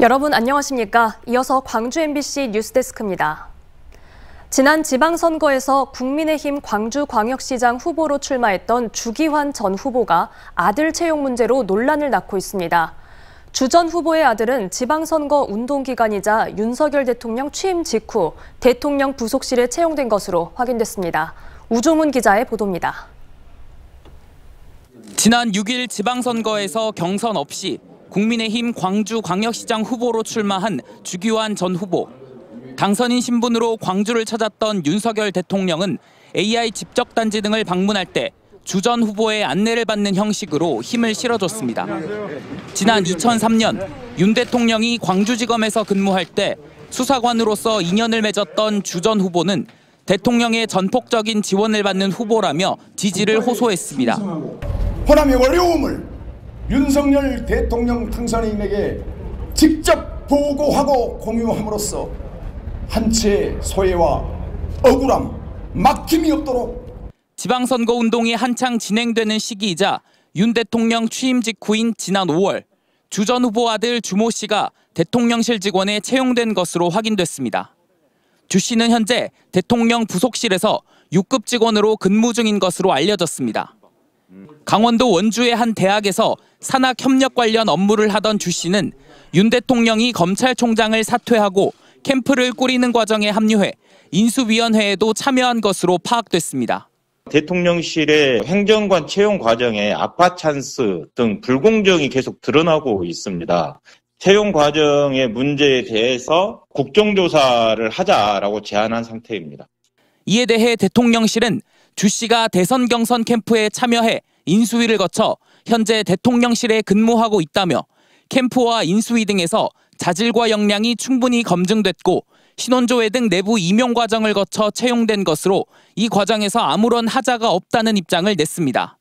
여러분 안녕하십니까? 이어서 광주 MBC 뉴스데스크입니다. 지난 지방선거에서 국민의힘 광주광역시장 후보로 출마했던 주기환 전 후보가 아들 채용 문제로 논란을 낳고 있습니다. 주 전 후보의 아들은 지방선거 운동기간이자 윤석열 대통령 취임 직후 대통령 부속실에 채용된 것으로 확인됐습니다. 우종훈 기자의 보도입니다. 지난 6일 지방선거에서 경선 없이 국민의힘 광주광역시장 후보로 출마한 주기환 전 후보. 당선인 신분으로 광주를 찾았던 윤석열 대통령은 AI 집적단지 등을 방문할 때 주 전 후보의 안내를 받는 형식으로 힘을 실어줬습니다. 지난 2003년 윤 대통령이 광주지검에서 근무할 때 수사관으로서 인연을 맺었던 주 전 후보는 대통령의 전폭적인 지원을 받는 후보라며 지지를 호소했습니다. 호남의 어려움을 윤석열 대통령 당선인에게 직접 보고하고 공유함으로써 한치의 소외와 억울함, 막힘이 없도록 지방선거 운동이 한창 진행되는 시기이자 윤 대통령 취임 직후인 지난 5월 주 전 후보 아들 주모 씨가 대통령실 직원에 채용된 것으로 확인됐습니다. 주 씨는 현재 대통령 부속실에서 6급 직원으로 근무 중인 것으로 알려졌습니다. 강원도 원주의 한 대학에서 산학 협력 관련 업무를 하던 주 씨는 윤 대통령이 검찰총장을 사퇴하고 캠프를 꾸리는 과정에 합류해 인수위원회에도 참여한 것으로 파악됐습니다. 대통령실의 행정관 채용 과정에 아파 찬스 등 불공정이 계속 드러나고 있습니다. 채용 과정의 문제에 대해서 국정조사를 하자라고 제안한 상태입니다. 이에 대해 대통령실은 주 씨가 대선 경선 캠프에 참여해 인수위를 거쳐 현재 대통령실에 근무하고 있다며 캠프와 인수위 등에서 자질과 역량이 충분히 검증됐고 신원조회 등 내부 임용 과정을 거쳐 채용된 것으로 이 과정에서 아무런 하자가 없다는 입장을 냈습니다.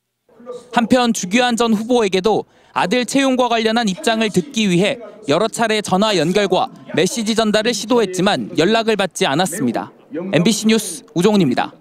한편 주기환 전 후보에게도 아들 채용과 관련한 입장을 듣기 위해 여러 차례 전화 연결과 메시지 전달을 시도했지만 연락을 받지 않았습니다. MBC 뉴스 우종훈입니다.